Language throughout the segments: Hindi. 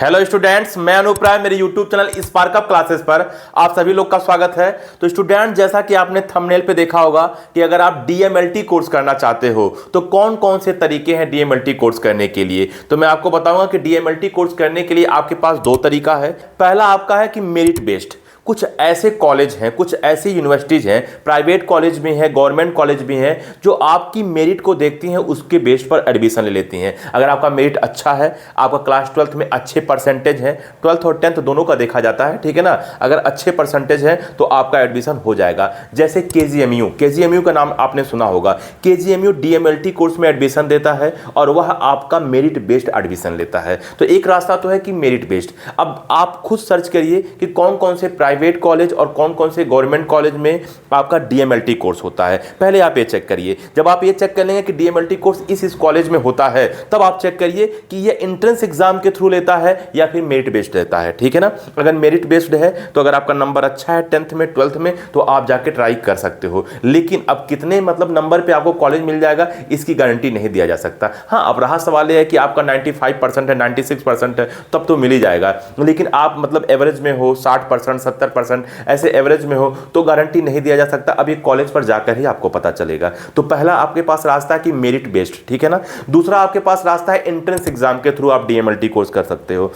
हेलो स्टूडेंट्स, मैं अनुप राय, मेरे YouTube channel spark up classes पर आप सभी लोग का स्वागत है। तो स्टूडेंट, जैसा कि आपने थंबनेल पे देखा होगा कि अगर आप डीएमएलटी कोर्स करना चाहते हो तो कौन कौन से तरीके हैं डीएमएलटी कोर्स करने के लिए। तो मैं आपको बताऊंगा कि डीएमएलटी कोर्स करने के लिए आपके पास दो तरीका है। पहला आपका है कि मेरिट बेस्ड। कुछ ऐसे कॉलेज हैं, कुछ ऐसी यूनिवर्सिटीज हैं, प्राइवेट कॉलेज भी हैं, गवर्नमेंट कॉलेज भी हैं, जो आपकी मेरिट को देखती हैं, उसके बेस पर एडमिशन ले लेती हैं। अगर आपका मेरिट अच्छा है, आपका क्लास 12th में अच्छे परसेंटेज है, 12th और 10th दोनों का देखा जाता है, ठीक है ना। अगर अच्छे परसेंटेज है तो आपका एडमिशन हो जाएगा। जैसे केजीएमयू का नाम आपने सुना होगा। केजीएमयू डीएमएलटी कोर्स में एडमिशन देता है और वह आपका मेरिट बेस्ड एडमिशन लेता है। तो एक रास्ता तो है कि मेरिट बेस्ड। अब आप खुद सर्च करिए कि कौन कौन से प्राइवेट कॉलेज और कौन कौन से गवर्नमेंट कॉलेज में आपका डीएमएलटी कोर्स होता है। पहले आप ये चेक करिए। जब आप ये चेक कर लेंगे कि डीएमएलटी कोर्स इस कॉलेज में होता है, तब आप चेक करिए कि ये एंट्रेंस एग्जाम के थ्रू लेता है या फिर मेरिट बेस्ड लेता है, ठीक है ना। अगर मेरिट बेस्ड है तो अगर आपका नंबर अच्छा है 10th में 12th में तो आप जाके ट्राई कर सकते हो। लेकिन अब कितने नंबर पे आपको कॉलेज मिल जाएगा इसकी गारंटी नहीं दिया जा सकता। हाँ, अब रहा सवाल यह है कि आपका 95% है, 96% है, तब तो मिल ही जाएगा। लेकिन आप एवरेज में हो, 60%, 70% ऐसे एवरेज में हो तो गारंटी नहीं दिया जा सकता। अब ये कॉलेज पर जाकर ही आपको पता चलेगा। तो पहला आपके पास रास्ता है कि मेरिट बेस्ड, ठीक है ना। दूसरा आपके पास रास्ता है एंट्रेंस एग्जाम के थ्रू आप डीएमएलटी कोर्स कर सकते हो।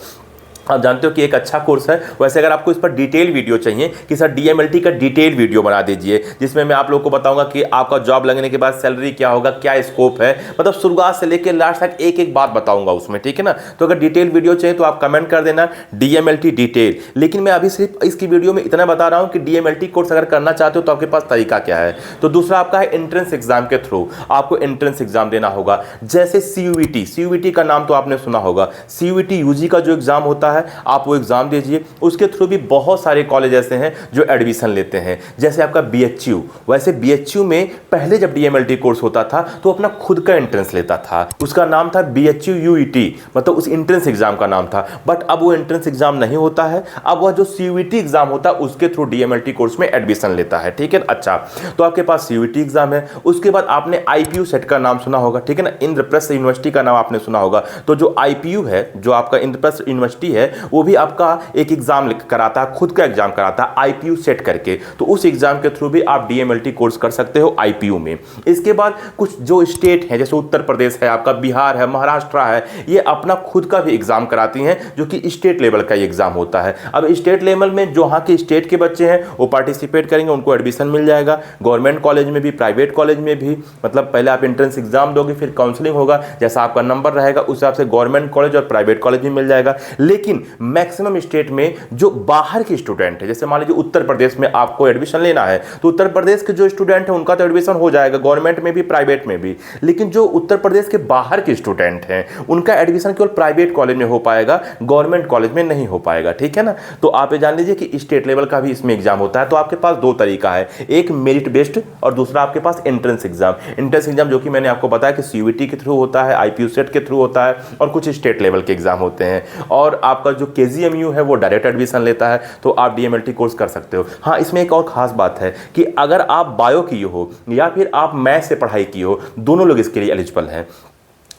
आप जानते हो कि एक अच्छा कोर्स है। वैसे अगर आपको इस पर डिटेल वीडियो चाहिए कि सर डीएमएलटी का डिटेल वीडियो बना दीजिए, जिसमें मैं आप लोगों को बताऊंगा कि आपका जॉब लगने के बाद सैलरी क्या होगा, क्या स्कोप है, शुरुआत से लेकर लास्ट तक एक एक बात बताऊंगा उसमें, ठीक है ना। तो अगर डिटेल वीडियो चाहिए तो आप कमेंट कर देना डीएमएलटी डिटेल। लेकिन मैं अभी सिर्फ इसकी वीडियो में इतना बता रहा हूं कि डीएमएलटी कोर्स अगर करना चाहते हो तो आपके पास तरीका क्या है। तो दूसरा आपका है एंट्रेंस एग्जाम के थ्रू। आपको एंट्रेंस एग्जाम देना होगा। जैसे सीयूईटी का नाम तो आपने सुना होगा। सीयूईटी यूजी का जो एग्जाम होता है, आप वो एग्जाम दीजिए। उसके थ्रू भी बहुत सारे कॉलेज ऐसे हैं जो एडमिशन लेते हैं। जैसे आपका बीएचयू, वैसे बीएचयू में पहले जब डीएमएलटी कोर्स होता था तो अपना खुद का एंट्रेंस लेता था। उसका नाम था बीएचयू यूईटी, उस एंट्रेंस एग्जाम का नाम था। बट अब वो एंट्रेंस एग्जाम नहीं होता है। अब वह जो सीयूईटी एग्जाम होता है उसके थ्रू डीएमएलटी कोर्स में एडमिशन लेता है, ठीक है। अच्छा, तो आपके पास सीयूईटी एग्जाम है। उसके बाद आपने आईपीयू सेट का नाम सुना होगा, ठीक है ना। इंद्रप्रस्थ यूनिवर्सिटी का नाम आपने सुना होगा। तो जो आईपीयू है, जो आपका इंद्रप्रस्थ यूनिवर्सिटी है, वो भी आपका एक एग्जाम कराता है, खुद का एग्जाम कराता है आईपीयू सेट करके। तो उस एग्जाम के थ्रू भी आप डीएमएलटी कोर्स कर सकते हो आईपीयू में। इसके बाद कुछ जो स्टेट है, जैसे उत्तर प्रदेश है, आपका बिहार है, महाराष्ट्र है, ये अपना खुद का भी एग्जाम कराती हैं, जो कि स्टेट लेवल का एग्जाम होता है। अब स्टेट लेवल में जो वहां के स्टेट के बच्चे हैं वो पार्टिसिपेट करेंगे, उनको एडमिशन मिल जाएगा। गवर्नमेंट कॉलेज में भी, प्राइवेट कॉलेज में भी। पहले आप एंट्रेंस एग्जाम दोगे, फिर काउंसलिंग होगा, जैसा आपका नंबर रहेगा उस हिसाब से गवर्नमेंट कॉलेज और प्राइवेट कॉलेज भी मिल जाएगा। लेकिन मैक्सिमम स्टेट में जो बाहर के स्टूडेंट है, जैसे मान लीजिए उत्तर प्रदेश में आपको एडमिशन लेना है, तो उत्तर प्रदेश के जो स्टूडेंट है उनका तो एडमिशन हो जाएगा, गवर्नमेंट में भी, प्राइवेट में भी। लेकिन जो उत्तर प्रदेश के बाहर के स्टूडेंट हैं उनका एडमिशन केवल प्राइवेट कॉलेज में हो पाएगा, गवर्नमेंट कॉलेज में नहीं हो पाएगा, ठीक है ना। तो आप ये जान लीजिए कि स्टेट लेवल का भी इसमें एग्जाम होता है। तो आपके पास दो तरीका है, एक मेरिट बेस्ड और दूसरा आपके पास एंट्रेंस एग्जाम। एंट्रेंस एग्जाम जो कि मैंने आपको बताया कि सीयूईटी के थ्रू होता है, आईपीयू सेट के थ्रू होता है और कुछ स्टेट लेवल के एग्जाम होते हैं। और आपका जो केजीएमयू है वो डायरेक्ट एडमिशन लेता है, तो आप डीएमएलटी कोर्स कर सकते हो। हाँ, इसमें एक और खास बात है कि अगर आप बायो की हो या फिर आप मैथ से पढ़ाई की हो, दोनों लोग इसके लिए एलिजिबल हैं।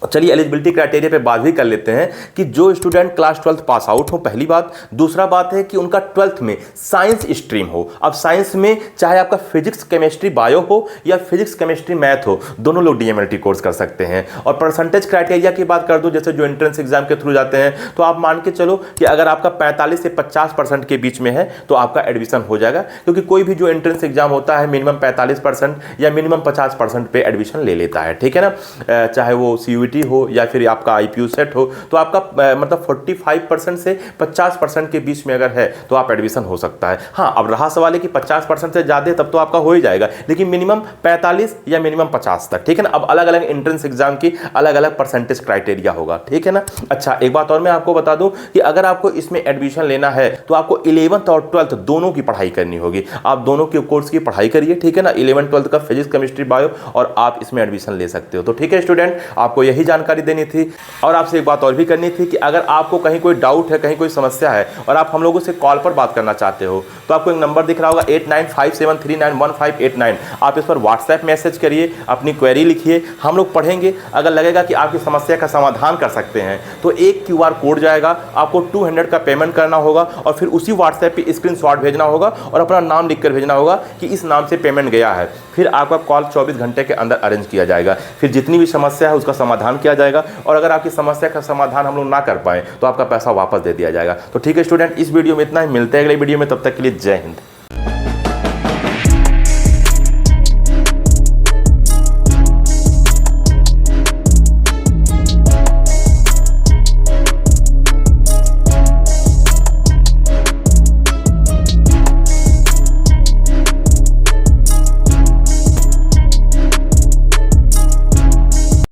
चलिए एलिजिबिलिटी क्राइटेरिया पे बात भी कर लेते हैं कि जो student class 12th pass out हो, पहली बात। दूसरा बात है कि उनका 12th में साइंस स्ट्रीम हो। अब साइंस में चाहे आपका फिजिक्स केमिस्ट्री बायो हो या फिजिक्स केमिस्ट्री मैथ हो, दोनों लोग डीएमएलटी कोर्स कर सकते हैं। और परसेंटेज क्राइटेरिया की बात कर दो, जैसे जो एंट्रेंस एग्जाम के थ्रू जाते हैं, तो आप मान के चलो कि अगर आपका 45 से 50% के बीच में है तो आपका एडमिशन हो जाएगा। क्योंकि कोई भी जो एंट्रेंस एग्जाम होता है मिनिमम 45% या मिनिमम 50% पे एडमिशन ले लेता है, ठीक है ना। चाहे वो सीयूईटी हो या फिर आपका आईपीयू सेट हो, तो आपका 45% से 50% के बीच में अगर है तो आप एडमिशन हो सकता है। हाँ, अब रहा सवाल है कि 50% से ज्यादा तब तो आपका हो ही जाएगा, लेकिन मिनिमम 45 या मिनिमम 50 तक, ठीक है ना। अब अलग अलग एंट्रेंस एग्जाम की अलग अलग परसेंटेज क्राइटेरिया होगा, ठीक है ना। अच्छा, एक बात और मैं आपको बता दूं कि अगर आपको इसमें एडमिशन लेना है तो आपको 11th और 12th दोनों की पढ़ाई करनी होगी। आप दोनों के कोर्स की पढ़ाई करिए, ठीक है ना। 11th 12th का फिजिक्स केमिस्ट्री बायो, और आप इसमें एडमिशन ले सकते हो। तो ठीक है स्टूडेंट, आपको यही यही जानकारी देनी थी। और आपसे एक बात और भी करनी थी कि अगर आपको कहीं कोई डाउट है, कहीं कोई समस्या है और आप हम लोगों से कॉल पर बात करना चाहते हो तो आपको एक नंबर दिख रहा होगा 8957391589। आप इस पर व्हाट्सएप मैसेज करिए, अपनी क्वेरी लिखिए, हम लोग पढ़ेंगे। अगर लगेगा कि आपकी समस्या का समाधान कर सकते हैं तो एक QR कोड जाएगा, आपको 200 का पेमेंट करना होगा और फिर उसी व्हाट्सएप पे स्क्रीनशॉट भेजना होगा और अपना नाम लिखकर भेजना होगा कि इस नाम से पेमेंट गया है। फिर आपका कॉल 24 घंटे के अंदर अरेंज किया जाएगा। फिर जितनी भी समस्या है उसका समाधान किया जाएगा और अगर आपकी समस्या का समाधान हम लोग ना कर पाए तो आपका पैसा वापस दे दिया जाएगा। तो ठीक है स्टूडेंट, इस वीडियो में इतना ही, मिलते हैं अगले वीडियो में, तब तक के लिए जय हिंद।